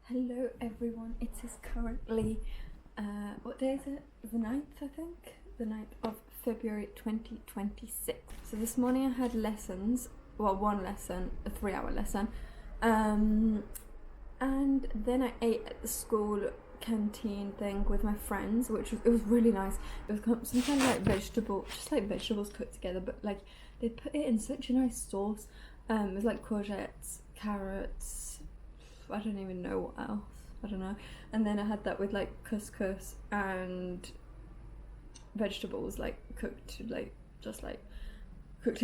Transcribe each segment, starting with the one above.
Hello everyone, it is currently, what day is it? The 9th, I think? The 9th of February 2026. So this morning I had lessons, well, one lesson, a 3-hour lesson, and then I ate at the school canteen thing with my friends, it was really nice. It was some kind of like vegetables cooked together, but like they put it in such a nice sauce. It was like courgettes, carrots, I don't even know what else, I don't know. And then I had that with like couscous and vegetables, like cooked in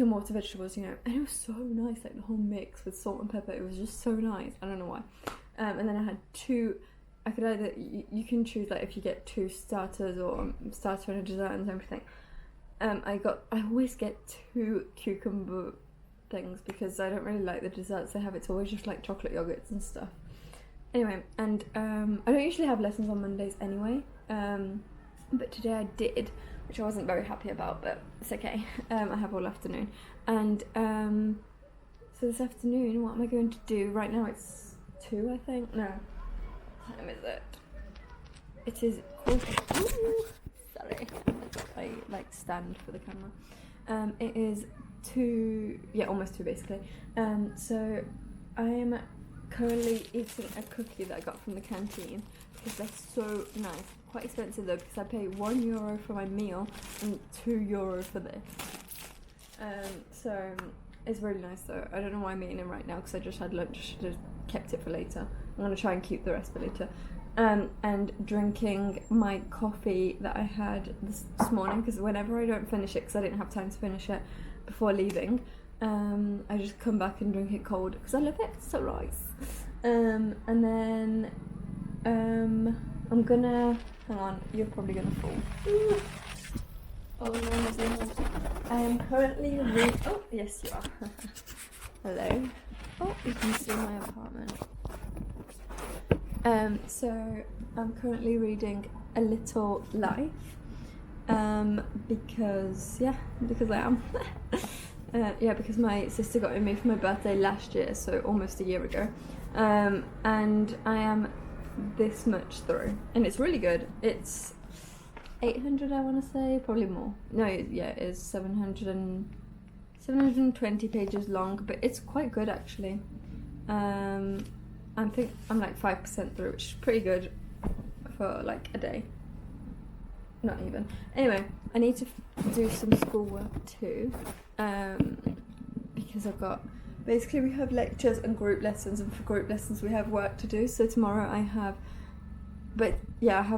water vegetables, you know, and it was so nice, like the whole mix with salt and pepper. It was just so nice, I don't know why. And then I had I could either, you can choose like if you get 2 starters or starter and a dessert and everything. I always get 2 cucumber things because I don't really like the desserts they have. It's always just like chocolate yogurts and stuff. Anyway, and I don't usually have lessons on Mondays anyway, but today I did, which I wasn't very happy about, but it's okay. I have all afternoon, and so this afternoon, what am I going to do? Right now it's 2, I think. No, what time is it? It is sorry, I like stand for the camera. It is 2, yeah, almost 2 basically. So I am currently eating a cookie that I got from the canteen because they're so nice. Quite expensive though, because I pay €1 for my meal and €2 for this. So it's really nice though. I don't know why I'm eating it right now because I just had lunch. I should have kept it for later. I'm gonna try and keep the rest for later. And drinking my coffee that I had this morning, because whenever I don't finish it, because I didn't have time to finish it before leaving, I just come back and drink it cold because I love it. It's so nice. And then I'm gonna, hang on, you're probably gonna fall. Ooh. Oh no, I am currently oh yes you are. Hello. Oh, you can see my apartment. So I'm currently reading A Little Life, because I am. Because my sister got it me for my birthday last year, so almost a year ago, and I am this much through, and it's really good. It's 800, I want to say, probably more. No, yeah, it is 720 pages long, but it's quite good actually. I think I'm like 5% through, which is pretty good for like a day. Not even. Anyway, I need to do some schoolwork too, because basically we have lectures and group lessons, and for group lessons we have work to do. So tomorrow I have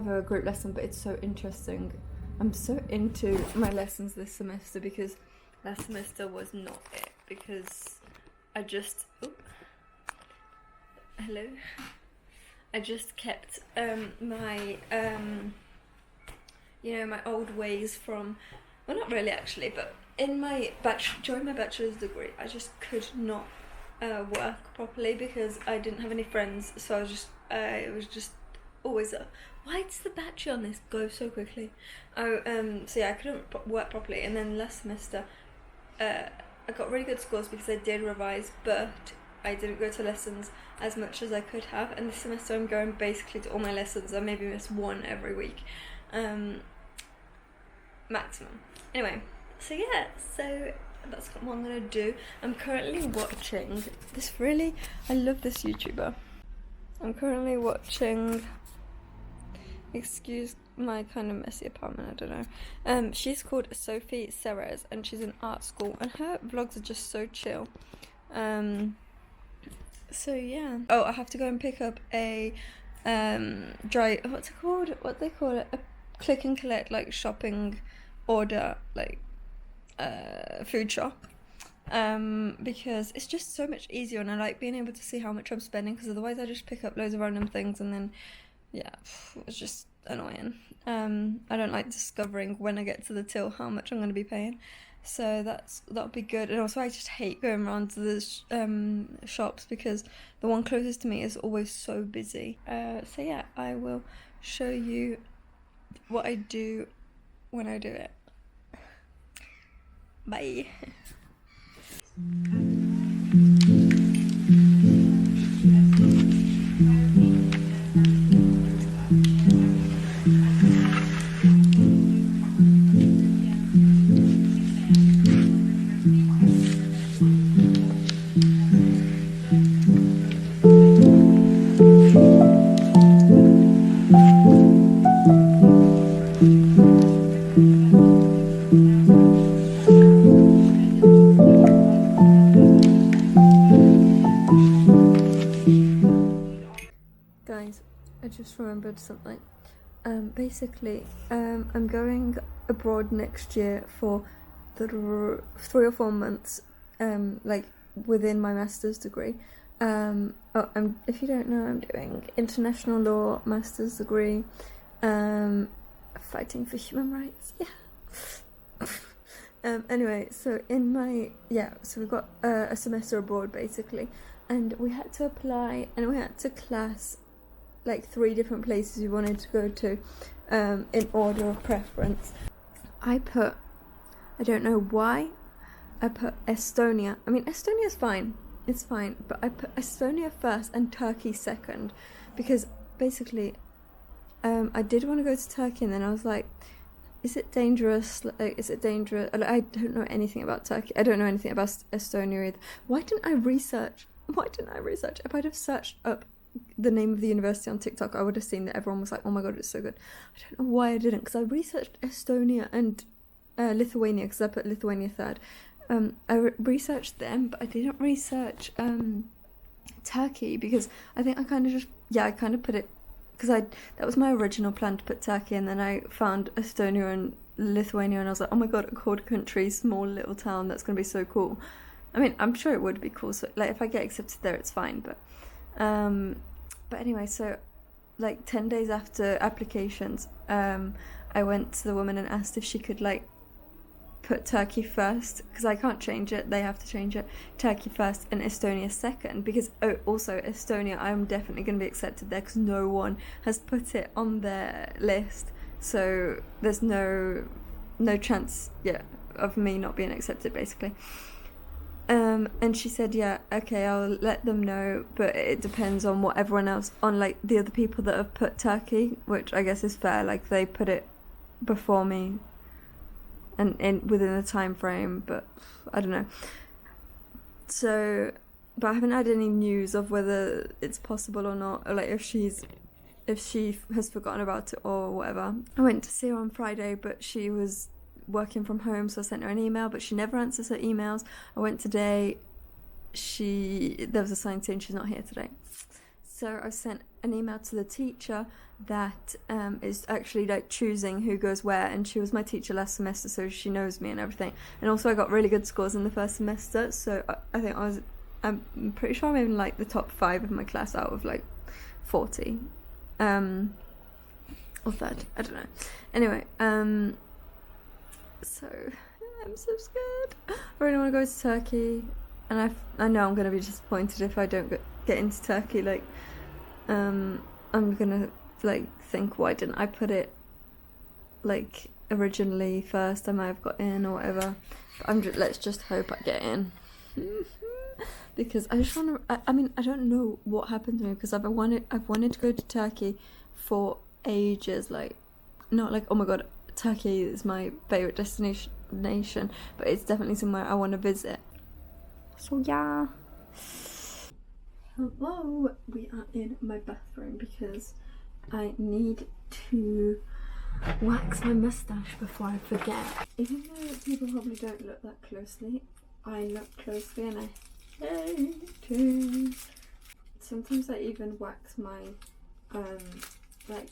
a group lesson, but it's so interesting. I'm so into my lessons this semester because last semester was not it, because I just kept my my old ways from, well, not really actually, but in my during my bachelor's degree I just could not work properly because I didn't have any friends, so it was just always why does the battery on this go so quickly? So yeah, I couldn't work properly, and then last semester I got really good scores because I did revise, but I didn't go to lessons as much as I could have, and this semester I'm going basically to all my lessons. I maybe miss 1 every week, maximum. Anyway, so yeah, so that's what I'm gonna do. I'm currently watching I love this YouTuber. I'm currently watching, excuse my kind of messy apartment, I don't know. She's called Sophie Serres, and she's in art school, and her vlogs are just so chill. So yeah. Oh, I have to go and pick up a what's it called? What they call it? A click and collect, like shopping order, like food shop. Because it's just so much easier, and I like being able to see how much I'm spending, because otherwise I just pick up loads of random things and then it's just annoying. I don't like discovering when I get to the till how much I'm going to be paying. So that'll be good. And also I just hate going around to the shops because the one closest to me is always so busy. So yeah, I will show you what I do when I do it. Bye. Guys, I just remembered something. Basically, I'm going abroad next year for 3 or 4 months, like within my master's degree. If you don't know, I'm doing international law master's degree, fighting for human rights. Yeah. Anyway, so so we've got a semester abroad basically, and we had to apply and we had to class like 3 different places we wanted to go to, in order of preference. I don't know why, I put Estonia. I mean, Estonia's fine, it's fine, but I put Estonia first and Turkey second, because basically, I did want to go to Turkey, and then I was like, is it dangerous? Like, is it dangerous? I don't know anything about Turkey. I don't know anything about Estonia either. Why didn't I research? If I'd have searched up the name of the university on TikTok, I would have seen that everyone was like, oh my god, it's so good. I don't know why I didn't, because I researched Estonia and Lithuania, because I put Lithuania third. I researched them, but I didn't research Turkey, because I think I kind of put it, because that was my original plan, to put Turkey, and then I found Estonia and Lithuania, and I was like, oh my god, a cold country, small little town, that's going to be so cool. I mean, I'm sure it would be cool, so like if I get accepted there, it's fine, but anyway, so like 10 days after applications, I went to the woman and asked if she could like put Turkey first, because I can't change it, they have to change it, Turkey first and Estonia second, because also Estonia, I'm definitely going to be accepted there because no one has put it on their list, so there's no chance of me not being accepted basically. And she said, yeah, okay, I'll let them know, but it depends on what everyone else, on like the other people that have put Turkey, which I guess is fair, like they put it before me and within the time frame, but I don't know. So, but I haven't had any news of whether it's possible or not, or like if she has forgotten about it or whatever. I went to see her on Friday, but she was working from home, so I sent her an email, but she never answers her emails. I went today, there was a sign saying she's not here today. So I sent an email to the teacher that is actually like choosing who goes where, and she was my teacher last semester, so she knows me and everything. And also I got really good scores in the first semester, so I think I'm pretty sure I'm in like the top 5 of my class out of like 40. Or 30, I don't know. Anyway, so I'm so scared. I really want to go to Turkey, and I know I'm going to be disappointed if I don't get into Turkey. Like, I'm gonna like think, why didn't I put it like originally first? I might have got in or whatever. But let's just hope I get in. Because I just want to. I mean, I don't know what happened to me, because I've wanted to go to Turkey for ages. Like, not like, oh my god, Turkey is my favourite destination, but it's definitely somewhere I want to visit. So yeah. Hello, we are in my bathroom because I need to wax my moustache before I forget. Even though people probably don't look that closely, I look closely and I hate it. Sometimes I even wax my like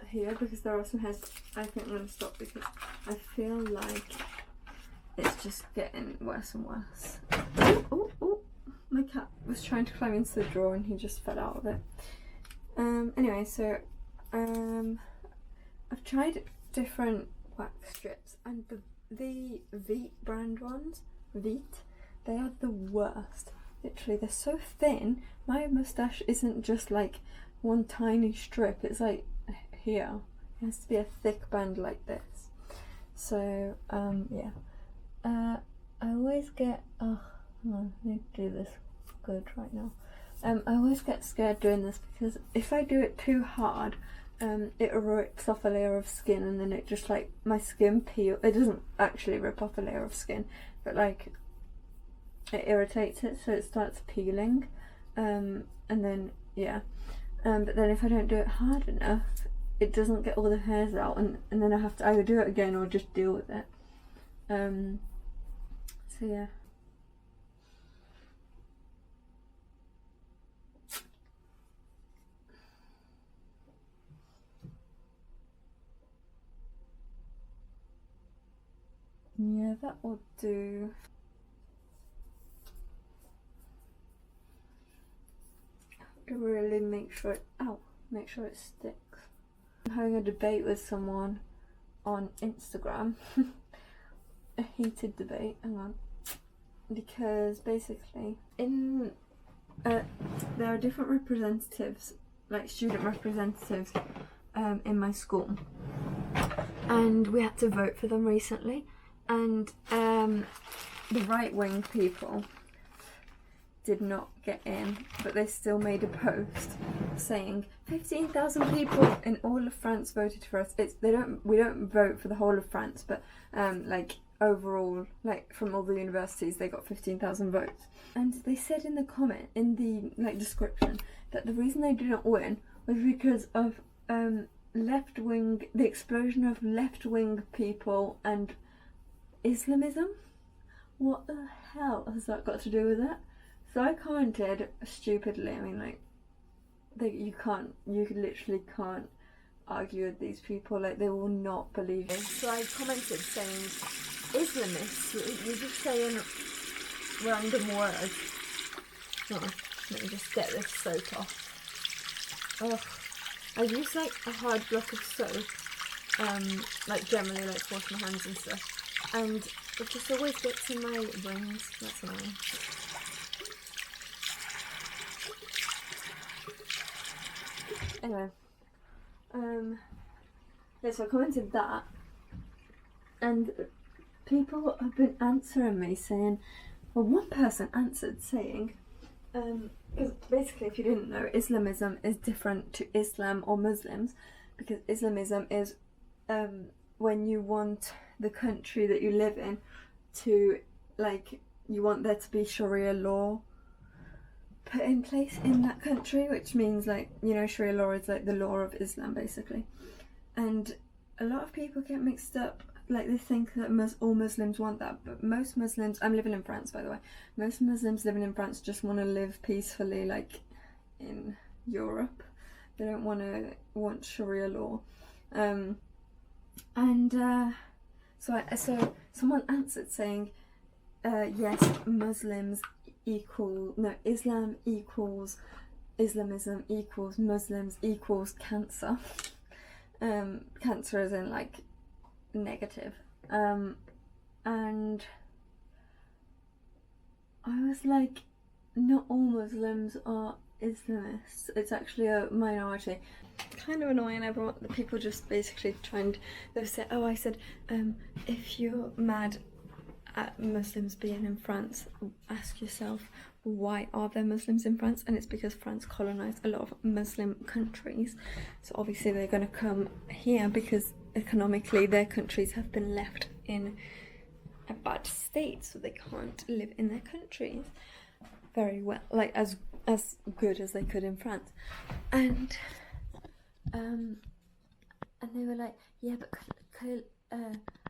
here, because there are some hairs. I think I'm gonna stop because I feel like it's just getting worse and worse. Oh, my cat was trying to climb into the drawer and he just fell out of it. Anyway, so I've tried different wax strips, and the Veet brand ones, they are the worst. Literally, they're so thin. My moustache isn't just like one tiny strip, it's like here. It has to be a thick band like this. So yeah, I always get I need to do this good right now. I always get scared doing this, because if I do it too hard, it rips off a layer of skin, and then it just like, my skin peel. It doesn't actually rip off a layer of skin, but like it irritates it, so it starts peeling, and then yeah, but then if I don't do it hard enough, it doesn't get all the hairs out, and then I have to either do it again or just deal with it. So yeah. Yeah, that will do. To really make sure it sticks. I'm having a debate with someone on Instagram. A heated debate, hang on. Because basically there are different representatives, like student representatives, in my school, and we had to vote for them recently, and the right-wing people did not get in, but they still made a post saying 15,000 people in all of France voted for us. We don't vote for the whole of France, but like overall, like from all the universities, they got 15,000 votes. And they said in the comment, in the like description, that the reason they didn't win was because of left-wing, the explosion of left-wing people and Islamism. What the hell has that got to do with it? So I commented stupidly. I mean, like, you literally can't argue with these people. Like, they will not believe it. So I commented saying, Islamists, you're just saying random words. Oh, let me just get this soap off. Ugh. I use like a hard block of soap, like generally like to wash my hands and stuff, and it just always gets in my rings. That's annoying. Anyway, yeah, so I commented that, and people have been answering me saying, well, one person answered saying, because basically, if you didn't know, Islamism is different to Islam or Muslims, because Islamism is when you want the country that you live in to, like, you want there to be Sharia law put in place in that country, which means, like, you know, Sharia law is like the law of Islam basically. And a lot of people get mixed up, like they think that all Muslims want that, but most Muslims, I'm living in France by the way, most Muslims living in France just want to live peacefully like in Europe. They don't want Sharia law. So someone answered saying, yes, Islam equals Islamism equals Muslims equals cancer. Cancer is in like negative. And I was like, not all Muslims are Islamists. It's actually a minority. Kind of annoying. Everyone, the people just basically they've said, oh, I said, if you're mad at Muslims being in France, ask yourself, why are there Muslims in France? And it's because France colonized a lot of Muslim countries, so obviously they're going to come here because economically their countries have been left in a bad state, so they can't live in their countries very well, like as good as they could in France. And they were like, yeah, but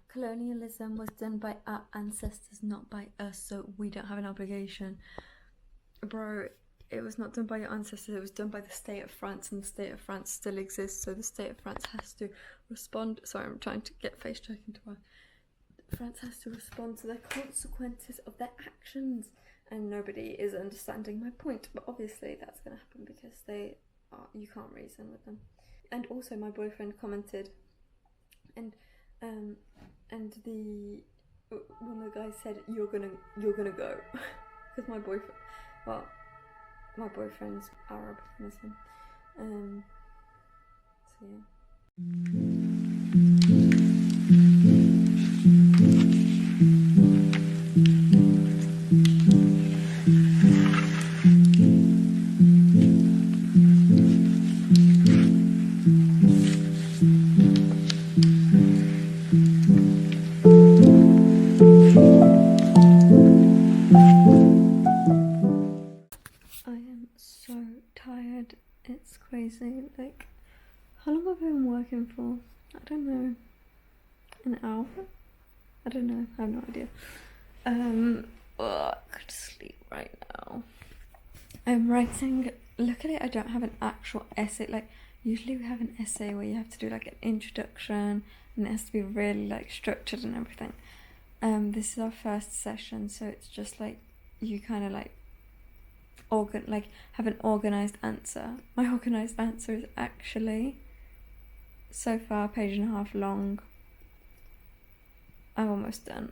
colonialism was done by our ancestors, not by us, so we don't have an obligation. Bro, it was not done by your ancestors, it was done by the state of France, and the state of France still exists, so the state of France has to respond. Sorry, I'm trying to get face check into her. France has to respond to the consequences of their actions, and nobody is understanding my point, but obviously that's going to happen because you can't reason with them. And also my boyfriend commented, and the one of the guys said, you're gonna go because my boyfriend's Arab Muslim, so yeah. It's crazy. Like, how long have I been working for? I don't know. An hour? I don't know. I have no idea. I could sleep right now. I'm writing. Look at it. I don't have an actual essay. Like, usually we have an essay where you have to do like an introduction, and it has to be really like structured and everything. this is our first session, so it's just like you kind of like have an organized answer. My organized answer is actually so far a page and a half long. I'm almost done.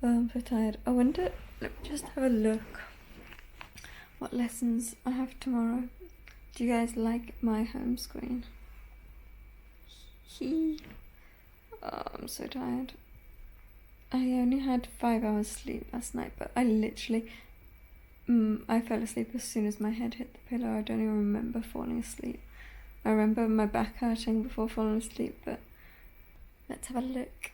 I'm so tired. I wonder, let me just have a look what lessons I have tomorrow. Do you guys like my home screen? Oh, I'm so tired. I only had 5 hours sleep last night, but I literally I fell asleep as soon as my head hit the pillow. I don't even remember falling asleep. I remember my back hurting before falling asleep, but let's have a look.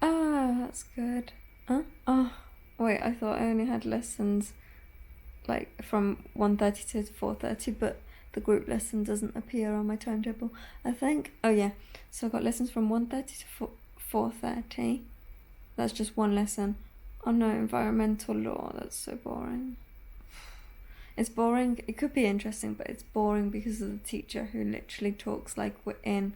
Ah, that's good. Huh? Oh, wait, I thought I only had lessons like from 1:30 to 4:30, but the group lesson doesn't appear on my timetable, I think. Oh yeah, so I got lessons from 1:30 to 4:30. That's just one lesson. Oh no, environmental law, that's so boring. It's boring. It could be interesting, but it's boring because of the teacher who literally talks like we're in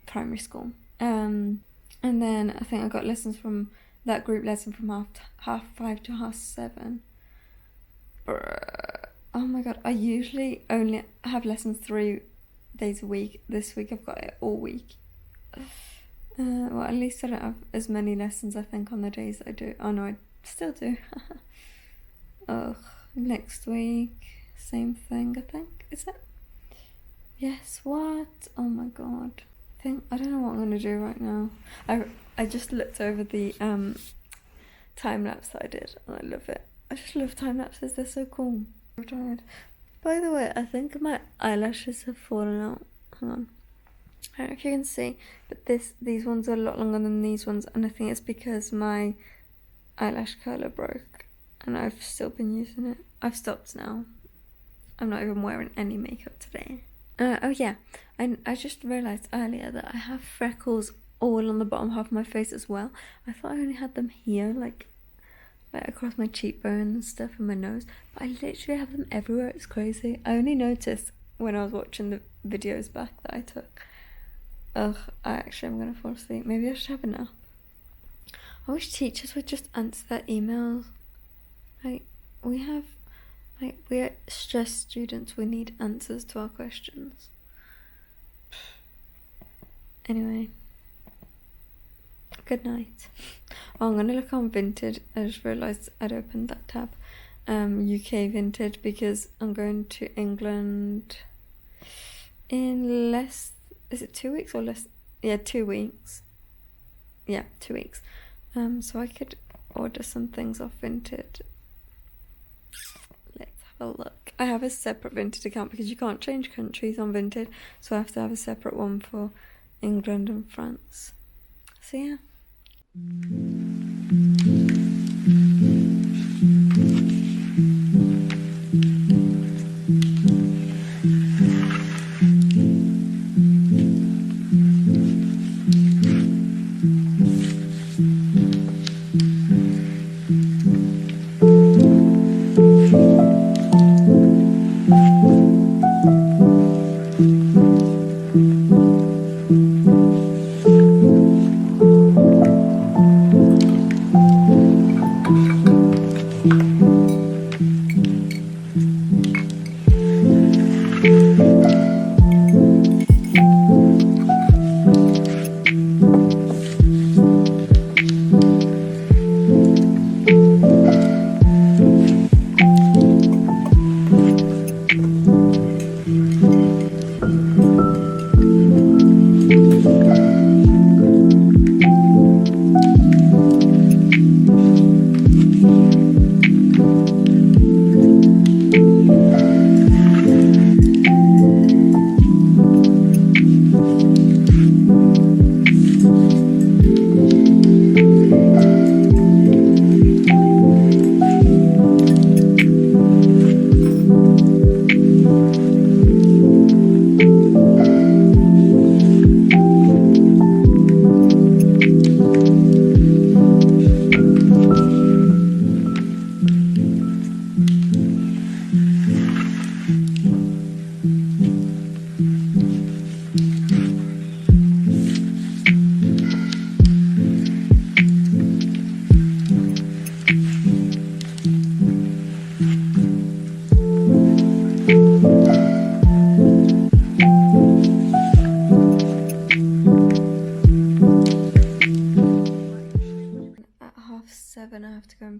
primary school. And then I think I got lessons from that group lesson from half 5 to half 7. Oh my god, I usually only have lessons 3 days a week. This week I've got it all week. Well, at least I don't have as many lessons, I think, on the days I do. Oh no, I still do. Ugh. Next week, same thing, I think. Is it? Yes, what? Oh my god. I don't know what I'm gonna do right now. I just looked over the time lapse that I did, and I love it. I just love time lapses, they're so cool. I'm tired. By the way, I think my eyelashes have fallen out. Hang on. I don't know if you can see, but these ones are a lot longer than these ones, and I think it's because my eyelash curler broke, and I've still been using it. I've stopped now. I'm not even wearing any makeup today. Oh yeah, I just realised earlier that I have freckles all on the bottom half of my face as well. I thought I only had them here, like across my cheekbone and stuff and my nose, but I literally have them everywhere. It's crazy. I only noticed when I was watching the videos back that I took. Ugh, I'm gonna fall asleep. Maybe I should have a nap. I wish teachers would just answer their emails. We're stressed students, we need answers to our questions. Anyway, good night. Oh, I'm gonna look on Vinted. I just realised I'd opened that tab. UK Vinted, because I'm going to England in is it 2 weeks or less? Yeah, 2 weeks. Yeah, 2 weeks. So I could order some things off Vinted. Let's have a look. I have a separate Vinted account because you can't change countries on Vinted, so I have to have a separate one for England and France. So yeah.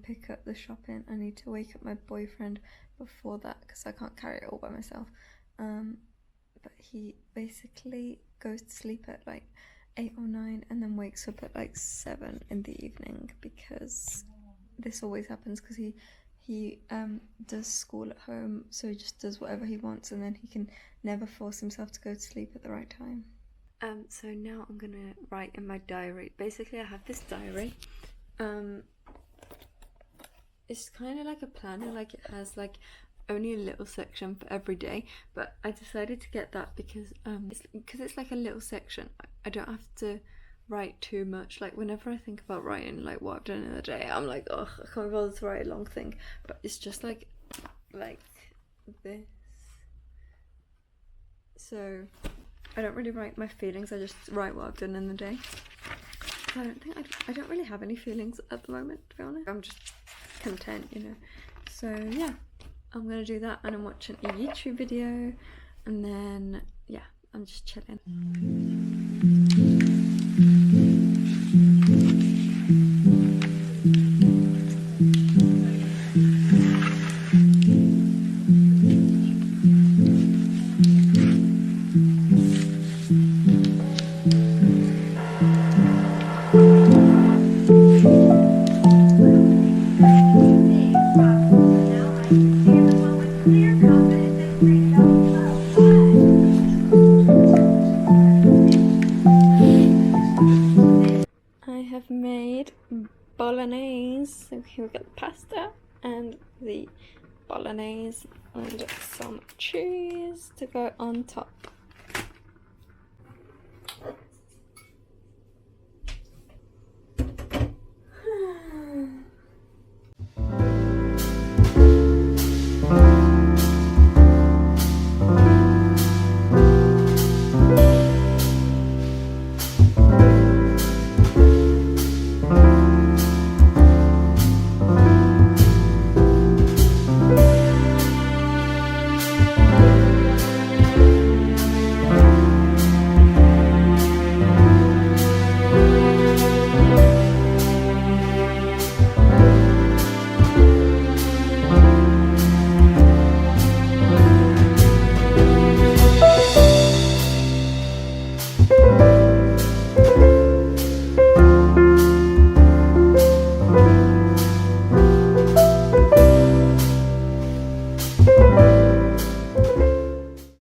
pick up the shopping. I need to wake up my boyfriend before that because I can't carry it all by myself. But he basically goes to sleep at like 8 or 9 and then wakes up at like 7 in the evening, because this always happens because he does school at home, so he just does whatever he wants, and then he can never force himself to go to sleep at the right time. So now I'm gonna write in my diary. Basically, I have this diary. It's kind of like a planner, like it has like only a little section for every day, but I decided to get that because it's like a little section. I don't have to write too much. Like whenever I think about writing like what I've done in the day, I'm like, oh, I can't be bothered to write a long thing. But it's just like this. So I don't really write my feelings, I just write what I've done in the day. I don't really have any feelings at the moment, to be honest. I'm just content, you know. So yeah, I'm gonna do that, and I'm watching a YouTube video, and then yeah, I'm just chilling. I have made bolognese. So here we got the pasta and the bolognese and some cheese to go on top.